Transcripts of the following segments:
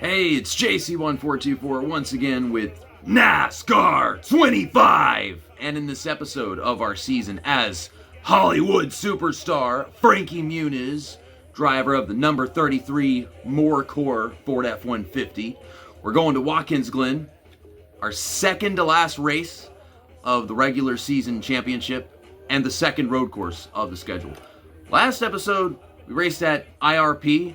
Hey, it's JC1424 once again with NASCAR 25! And in this episode of our season as Hollywood superstar Frankie Muniz, driver of the number 33 Moore Ford F-150, we're going to Watkins Glen, our second to last race of the regular season championship and the second road course of the schedule. Last episode, we raced at IRP,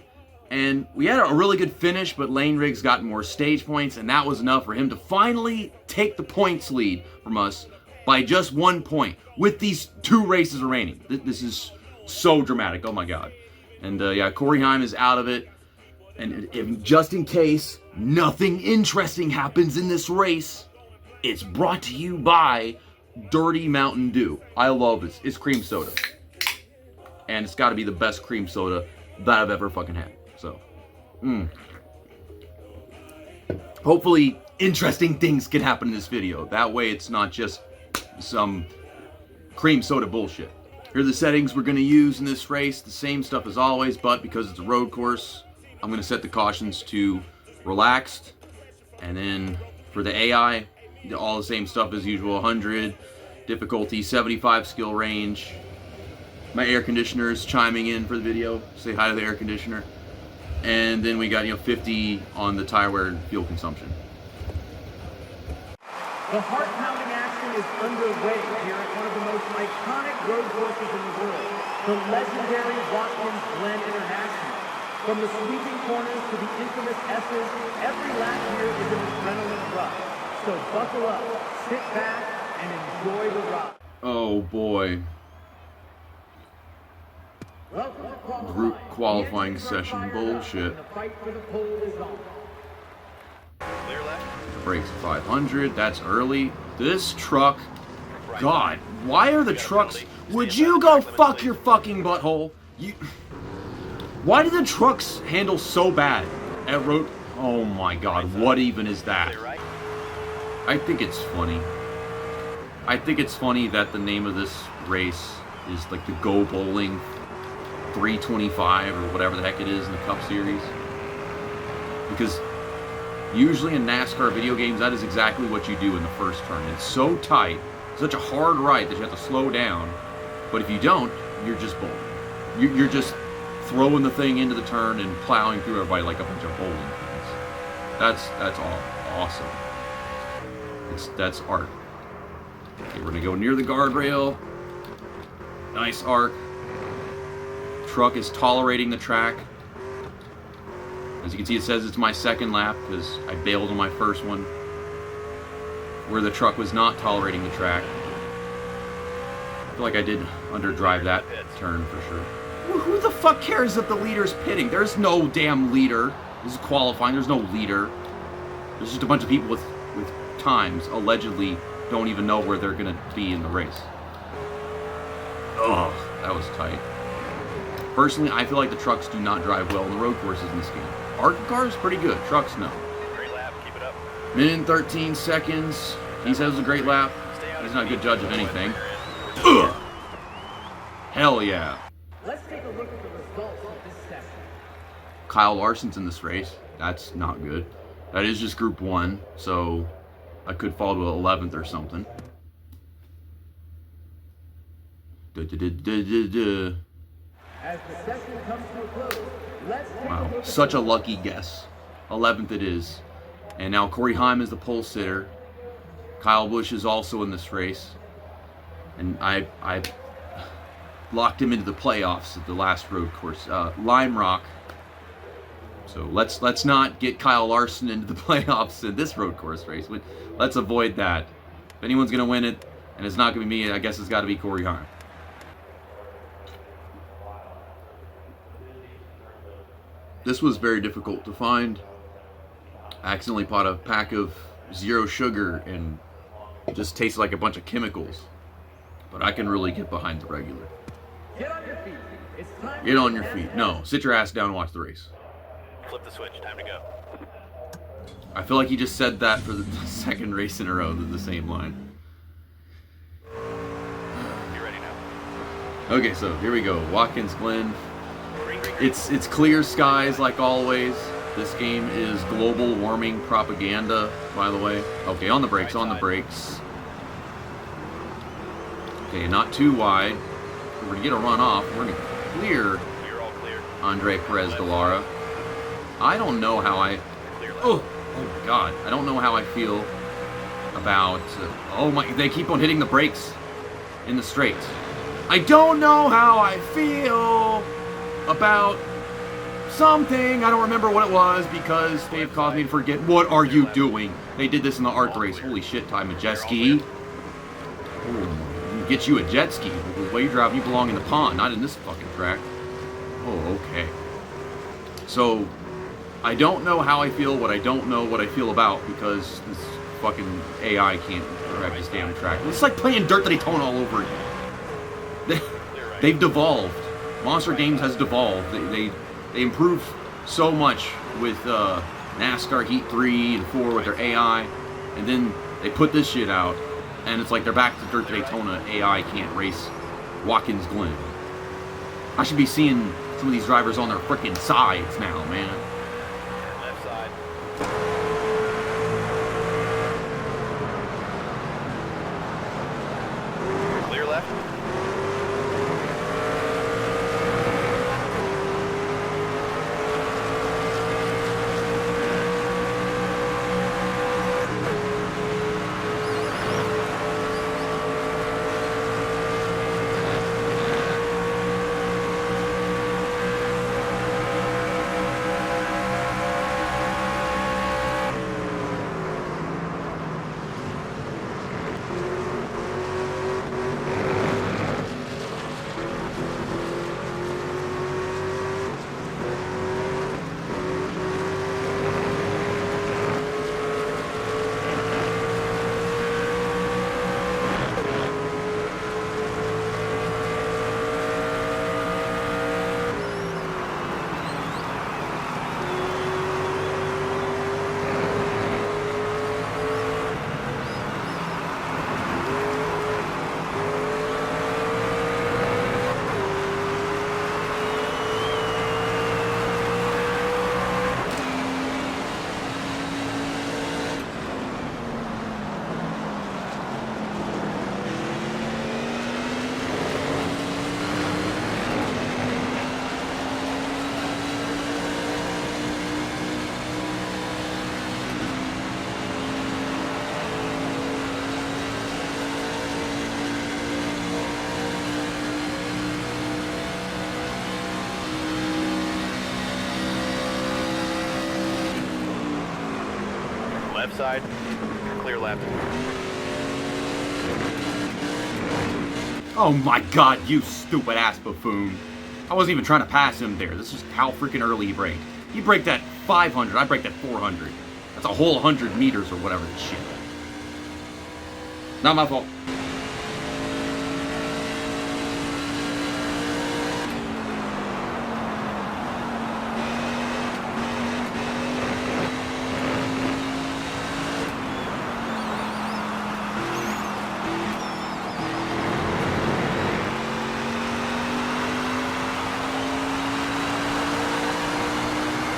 and we had a really good finish, but Lane Riggs got more stage points, and that was enough for him to finally take the points lead from us by just 1 point with these 2 races remaining. This is so dramatic, oh my god. And yeah, Corey Heim is out of it, and just in case nothing interesting happens in this race, it's brought to you by Dirty Mountain Dew. I love this. It's cream soda. And it's got to be the best cream soda that I've ever fucking had. So, hopefully interesting things can happen in this video. That way it's not just some cream soda bullshit. Here are the settings we're going to use in this race. The same stuff as always, but because it's a road course, I'm going to set the cautions to relaxed. And then for the AI, all the same stuff as usual. 100, difficulty, 75 skill range. My air conditioner is chiming in for the video. Say hi to the air conditioner. And then we got 50 on the tire wear and fuel consumption. The heart-pounding action is underway here at one of the most iconic road courses in the world, the legendary Watkins Glen International. From the sweeping corners to the infamous S's, every lap here is an adrenaline rush. So buckle up, sit back, and enjoy the ride. Oh boy. Group qualifying session bullshit. Brakes 500, that's early. This truck, God, why are the trucks, would you go fuck your fucking butthole? Why do the trucks handle so bad at road? Oh my god, what even is that? I think it's funny. I think it's funny that the name of this race is like the Go Bowling 325 or whatever the heck it is in the Cup Series. Because usually in NASCAR video games, that is exactly what you do in the first turn. It's so tight, such a hard right that you have to slow down. But if you don't, you're just bowling. You're just throwing the thing into the turn and plowing through everybody like a bunch of bowling pins. That's all awesome. That's art. Okay, we're gonna go near the guardrail. Nice arc. Truck is tolerating the track. As you can see, it says it's my second lap because I bailed on my first one where the truck was not tolerating the track. I feel like I did underdrive that turn for sure. Who the fuck cares if the leader's pitting? There's no damn leader. This is qualifying. There's no leader. There's just a bunch of people with times allegedly don't even know where they're gonna be in the race. Ugh, that was tight. Personally, I feel like the trucks do not drive well in the road courses in this game. Art cars pretty good. Trucks, no. Great lap. Keep it up. Minute and 13 seconds. He says it's a great lap. He's not a good judge of anything. Ugh. Hell yeah. Let's take a look at the results of this session. Kyle Larson's in this race. That's not good. That is just Group 1, so I could fall to 11th or something. As the session comes to a close, let's take Wow, a look such a lucky guess. 11th it is. And now Corey Heim is the pole sitter. Kyle Busch is also in this race. And I locked him into the playoffs at the last road course. Lime Rock. So let's not get Kyle Larson into the playoffs in this road course race. Let's avoid that. If anyone's going to win it, and it's not going to be me, I guess it's got to be Corey Heim. This was very difficult to find. I accidentally bought a pack of zero sugar and it just tasted like a bunch of chemicals. But I can really get behind the regular. Get on your feet. It's time. Get on your feet. No, sit your ass down and watch the race. Flip the switch. Time to go. I feel like he just said that for the second race in a row, the same line. You're ready now. Okay, so here we go. Watkins Glen. It's clear skies like always. This game is global warming propaganda, by the way. Okay, on the brakes, on the brakes. Okay, not too wide. We're going to get a run off. We're going to clear Andre Perez de Lara. I don't know how I... Oh my God. I don't know how I feel about... oh my... They keep on hitting the brakes in the straights. I don't know how I feel about something. I don't remember what it was because they've caused me to forget. What are you doing? They did this in the art race. Holy shit, Ty Majeski. Get you a jet ski. The way you drive, you belong in the pond, not in this fucking track. Oh, okay. So, I don't know how I feel, what I don't know what I feel about, because this fucking AI can't direct this damn track. It's like playing Dirt to Daytona all over again. They've devolved. Monster Games has devolved. They improve so much with NASCAR Heat 3 and 4 with their AI, and then they put this shit out, and it's like they're back to Dirt to Daytona. AI can't race Watkins Glen. I should be seeing some of these drivers on their freaking sides now, man. Left side. Clear left. Left side. Clear left. Oh my God, you stupid ass buffoon. I wasn't even trying to pass him there. This is how freaking early he braked. He braked at 500, I braked at 400. That's a whole 100 meters or whatever this shit. Not my fault.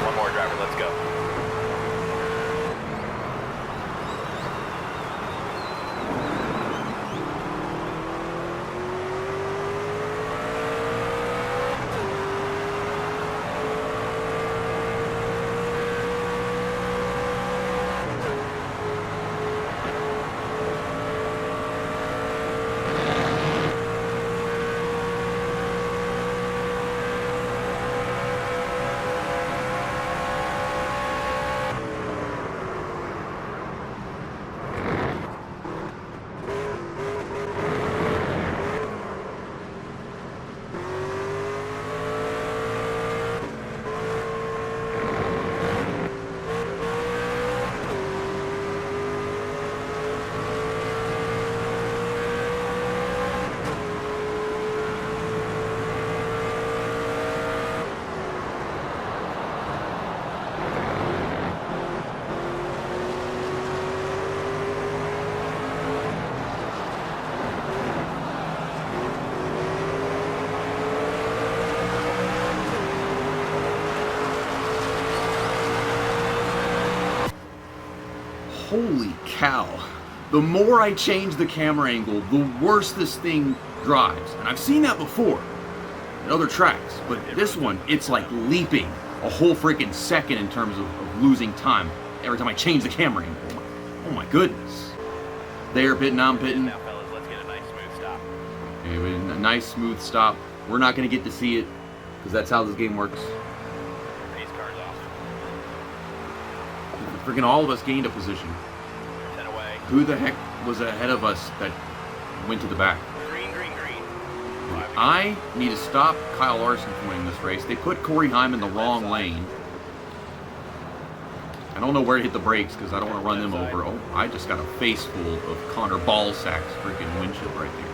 One more driver, let's go. Holy cow. The more I change the camera angle, the worse this thing drives. And I've seen that before in other tracks, but this one, it's like leaping a whole freaking second in terms of losing time every time I change the camera angle. Oh my goodness. They're pitting, I'm pitting. Now, fellas, let's get a nice smooth stop. Anyway, a nice smooth stop. We're not going to get to see it because that's how this game works. Pace car's off. Freaking all of us gained a position. 10 away. Who the heck was ahead of us that went to the back? Green, green, green. I need to stop Kyle Larson from winning this race. They put Corey Heim in the wrong lane. I don't know where to hit the brakes because I don't want to run them over. Oh, I just got a face full of Connor Ballsack's freaking windshield right there.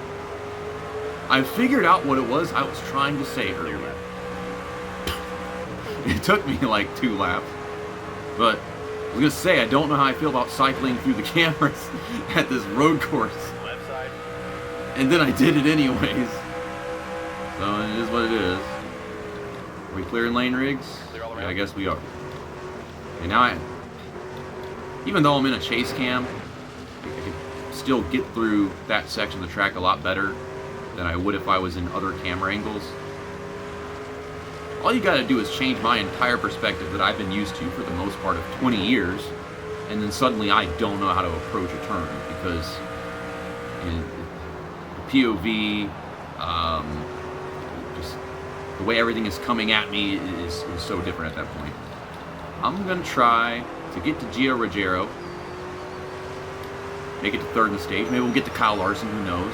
I figured out what it was I was trying to say earlier. It took me like 2 laps. But I was going to say, I don't know how I feel about cycling through the cameras at this road course. Left side. And then I did it anyways. So it is what it is. Are we clearing lane rigs? Clear all around. Yeah, I guess we are. And now even though I'm in a chase cam, I can still get through that section of the track a lot better than I would if I was in other camera angles. All you gotta do is change my entire perspective that I've been used to for the most part of 20 years, and then suddenly I don't know how to approach a turn because the POV, just the way everything is coming at me is so different at that point. I'm gonna try to get to Gio Ruggiero, make it to 3rd in the stage. Maybe we'll get to Kyle Larson, who knows.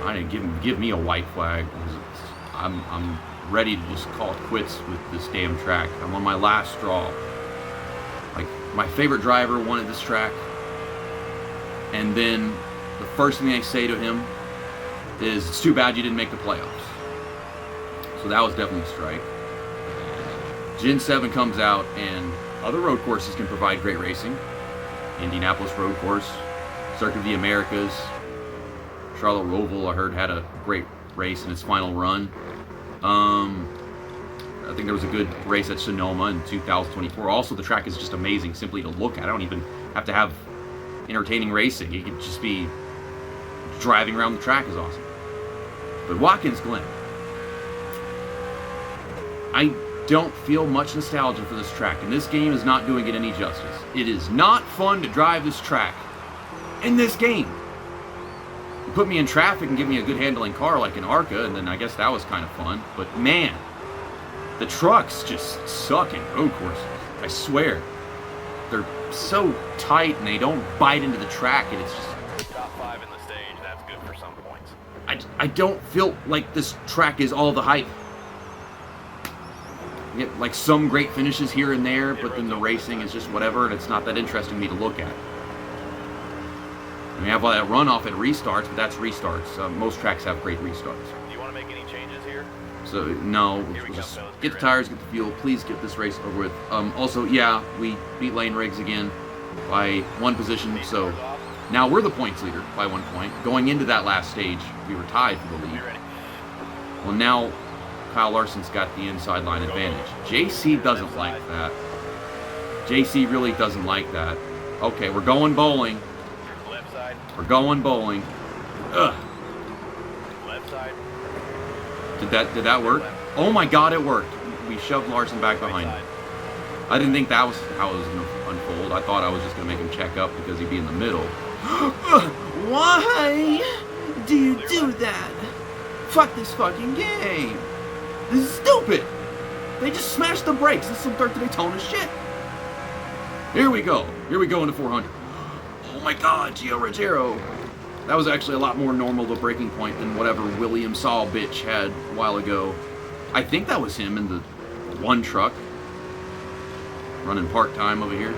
I didn't give me a white flag. I'm ready to just call it quits with this damn track. I'm on my last straw. Like, my favorite driver wanted this track, and then the first thing they say to him is, "It's too bad you didn't make the playoffs." So that was definitely a strike. Gen 7 comes out, and other road courses can provide great racing. Indianapolis road course, Circuit of the Americas, Charlotte Roval, I heard, had a great race in its final run. I think there was a good race at Sonoma in 2024. Also, the track is just amazing simply to look at. I don't even have to have entertaining racing. You could just be driving around the track is awesome. But Watkins Glen, I don't feel much nostalgia for this track, and this game is not doing it any justice. It is not fun to drive this track in this game. You put me in traffic and give me a good handling car like an Arca, and then I guess that was kind of fun. But man, the trucks just suck in road courses. I swear. They're so tight and they don't bite into the track, and it's just... Top 5 in the stage, that's good for some points. I don't feel like this track is all the hype. You get like some great finishes here and there, but then the racing is just whatever, and it's not that interesting to me to look at. I mean, I have all that runoff at restarts, but that's restarts. Most tracks have great restarts. Do you want to make any changes here? So, no, we'll just get the tires, get the fuel. Please get this race over with. Also, yeah, we beat Lane Riggs again by 1 position, so now we're the points leader by 1 point. Going into that last stage, we were tied for the lead. Well, now Kyle Larson's got the inside line advantage. JC doesn't like that. JC really doesn't like that. Okay, we're going bowling. Left side. We're going bowling. Ugh. Left side. Did that work? Oh my god, it worked. We shoved Larson back Right behind. side. I didn't think that was how it was going to unfold. I thought I was just going to make him check up because he'd be in the middle. Why do you do that? Fuck this fucking game. This is stupid. They just smashed the brakes. This is some third Daytona shit. Here we go. Here we go into 400. Oh my god, Gio Rogero. That was actually a lot more normal of a breaking point than whatever William Saul bitch had a while ago. I think that was him in the one truck. Running part-time over here.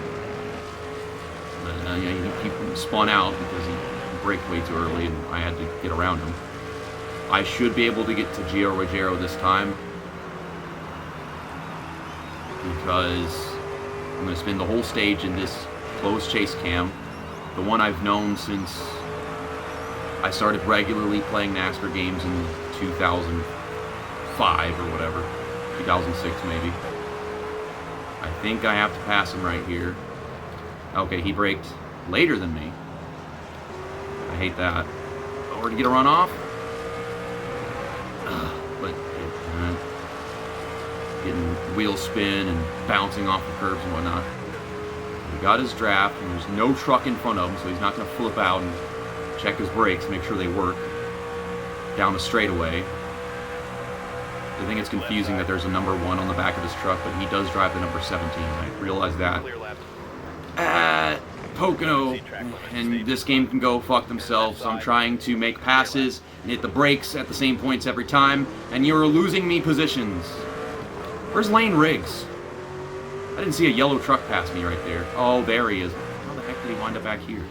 But, yeah, he spun out because he braked way too early and I had to get around him. I should be able to get to Gio Rogero this time because I'm going to spend the whole stage in this closed chase cam, the one I've known since I started regularly playing NASCAR games in 2005 or whatever, 2006 maybe. I think I have to pass him right here. Okay, he braked later than me. I hate that. Or to get a run off. But getting wheel spin and bouncing off the curbs and whatnot. He got his draft, and there's no truck in front of him, so he's not going to flip out and check his brakes, make sure they work down the straightaway. I think it's confusing that there's a number 1 on the back of his truck, but he does drive the number 17. I realize that. Clear left. Pocono, and this game can go fuck themselves. I'm trying to make passes and hit the brakes at the same points every time, and you're losing me positions. Where's Lane Riggs? I didn't see a yellow truck pass me right there. Oh, there he is. How the heck did he wind up back here?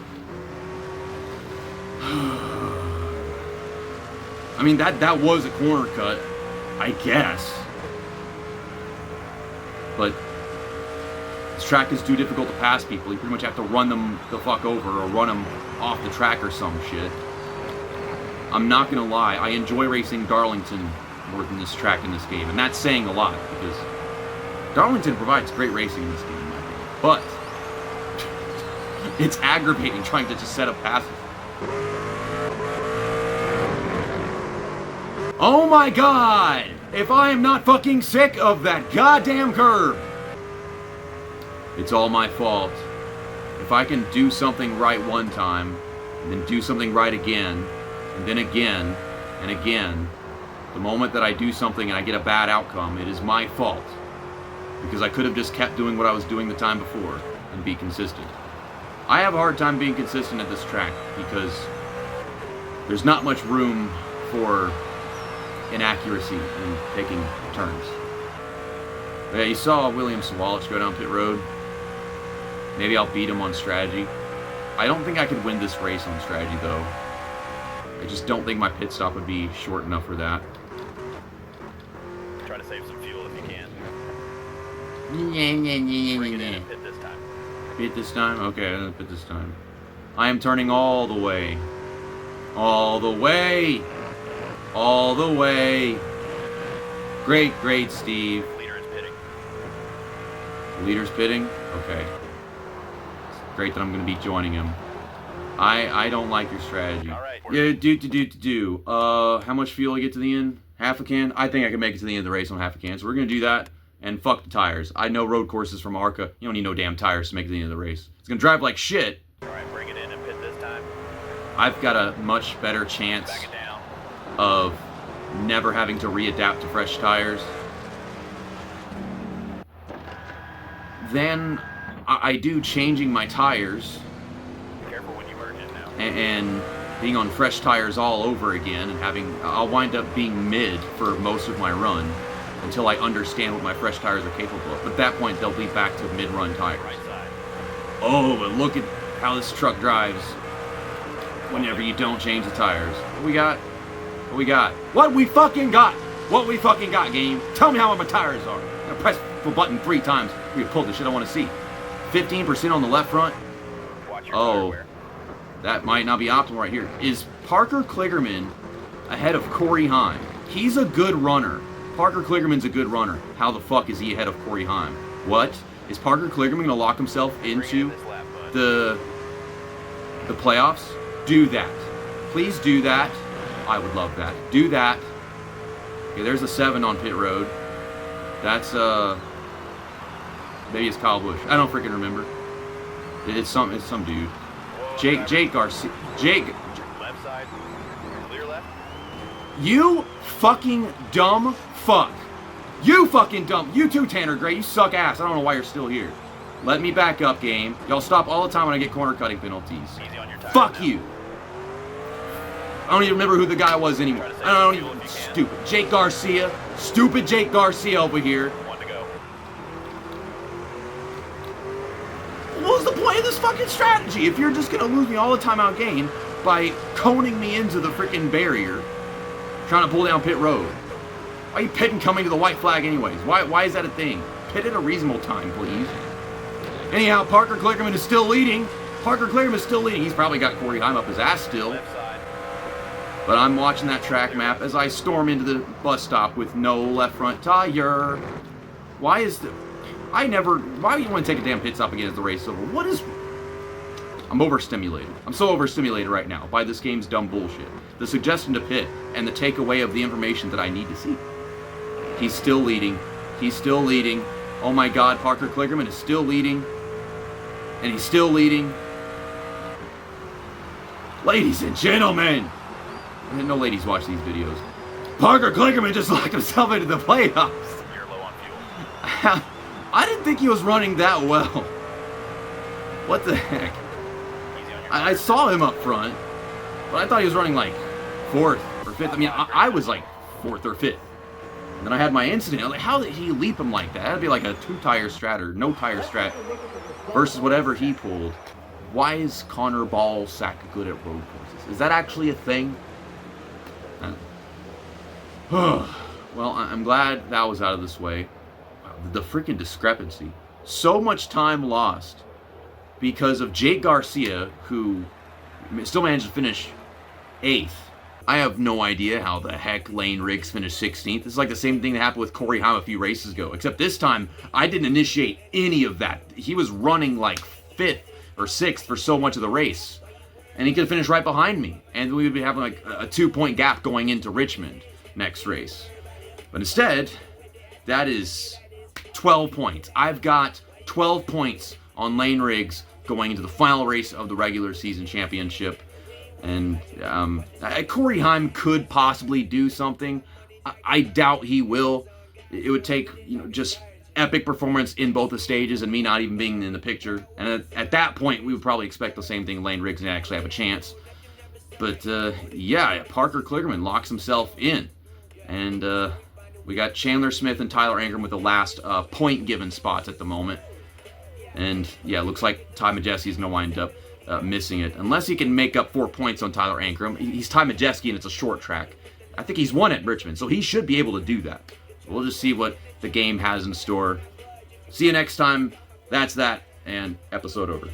I mean, that was a corner cut, I guess. But this track is too difficult to pass people. You pretty much have to run them the fuck over or run them off the track or some shit. I'm not gonna lie, I enjoy racing Darlington more than this track in this game, and that's saying a lot because Darlington provides great racing in this game, in my opinion. But it's aggravating trying to just set up passes. Oh my god! If I am not fucking sick of that goddamn curb! It's all my fault. If I can do something right one time, and then do something right again, and then again, and again, the moment that I do something and I get a bad outcome, it is my fault. Because I could have just kept doing what I was doing the time before and be consistent. I have a hard time being consistent at this track because there's not much room for inaccuracy in taking turns. Yeah, you saw William Sawalich go down pit road. Maybe I'll beat him on strategy. I don't think I could win this race on strategy though. I just don't think my pit stop would be short enough for that. Try to save some fuel if you can. Bring Bring it in and pit this time. Pit this time? Okay, I'm gonna pit this time. I am turning all the way. All the way! All the way! Great, great, Steve. Leader is pitting. The leader's pitting? Okay. It's great that I'm gonna be joining him. I don't like your strategy. All right. Yeah, how much fuel I get to the end? Half a can? I think I can make it to the end of the race on half a can. So we're gonna do that. And fuck the tires. I know road courses from ARCA. You don't need no damn tires to make it to the end of the race. It's gonna drive like shit. Alright, bring it in and pit this time. I've got a much better chance Back it down. of never having to readapt to fresh tires than I do changing my tires Careful when you merge in now. and being on fresh tires all over again and I'll wind up being mid for most of my run until I understand what my fresh tires are capable of. But at that point, they'll be back to mid-run tires. Right side. Oh, but look at how this truck drives whenever you don't change the tires. What we got? What we got? What we fucking got? What we fucking got, game? Tell me how my tires are. I'm gonna press the button 3 times. We pull the shit I want to see. 15% on the left front. Watch your Oh, tire wear. that might not be optimal right here. Is Parker Kligerman ahead of Corey Heim? He's a good runner. Parker Kligerman's a good runner. How the fuck is he ahead of Corey Heim? What? Is Parker Kligerman going to lock himself Bring it in into this lap, bud. the playoffs? Do that. Please do that. I would love that. Do that. Okay, there's a 7 on pit road. That's, maybe it's Kyle Busch. I don't freaking remember. It's some dude. Whoa, Jake Garcia. Jake. Left side. Clear left. You fucking dumb fuck. You fucking dumb. You too, Tanner Gray. You suck ass. I don't know why you're still here. Let me back up, game. Y'all stop all the time when I get corner cutting penalties. Easy on your tires Fuck now. you. I don't even remember who the guy was anymore. I don't even. Stupid. Jake Garcia. Stupid Jake Garcia over here. One to go. What was the point of this fucking strategy if you're just gonna lose me all the time out game by coning me into the freaking barrier, trying to pull down pit road? Why are you pitting coming to the white flag anyways? Why is that a thing? Pit at a reasonable time, please. Anyhow, Parker Kligerman is still leading. Parker Kligerman is still leading. He's probably got Corey Heim up his ass still. Left side. But I'm watching that track map as I storm into the bus stop with no left front tire. Why do you want to take a damn pit stop again as the race is over? What is... I'm overstimulated. I'm so overstimulated right now by this game's dumb bullshit. The suggestion to pit and the takeaway of the information that I need to see. He's still leading. He's still leading. Oh my God, Parker Kligerman is still leading. And he's still leading. Ladies and gentlemen. No ladies watch these videos. Parker Kligerman just locked himself into the playoffs. You're low on fuel. I didn't think he was running that well. What the heck? Easy on your I saw him up front, but I thought he was running like 4th or 5th. I mean, I was like 4th or 5th. And then I had my incident. I was like, how did he leap him like that? That'd be like a 2-tire strat or no tire strat versus whatever he pulled. Why is Connor Ball sack good at road courses? Is that actually a thing? Well, I'm glad that was out of this way. The freaking discrepancy. So much time lost because of Jake Garcia, who still managed to finish 8th. I have no idea how the heck Lane Riggs finished 16th. It's like the same thing that happened with Corey Heim a few races ago, except this time I didn't initiate any of that. He was running like 5th or 6th for so much of the race, and he could finish right behind me, and we would be having like a 2-point gap going into Richmond next race. But instead, that is 12 points. I've got 12 points on Lane Riggs going into the final race of the regular season championship. And Corey Heim could possibly do something. I doubt he will. It would take, just epic performance in both the stages and me not even being in the picture. And at that point, we would probably expect the same thing, Lane Riggs, and actually have a chance. But yeah, Parker Kligerman locks himself in. And we got Chandler Smith and Tyler Ingram with the last point-given spots at the moment. And yeah, it looks like Ty Majeski is going to wind up missing it. Unless he can make up 4 points on Tyler Ankrum. He's Ty Majeski and it's a short track. I think he's won at Richmond, so he should be able to do that. So we'll just see what the game has in store. See you next time. That's that, and episode over.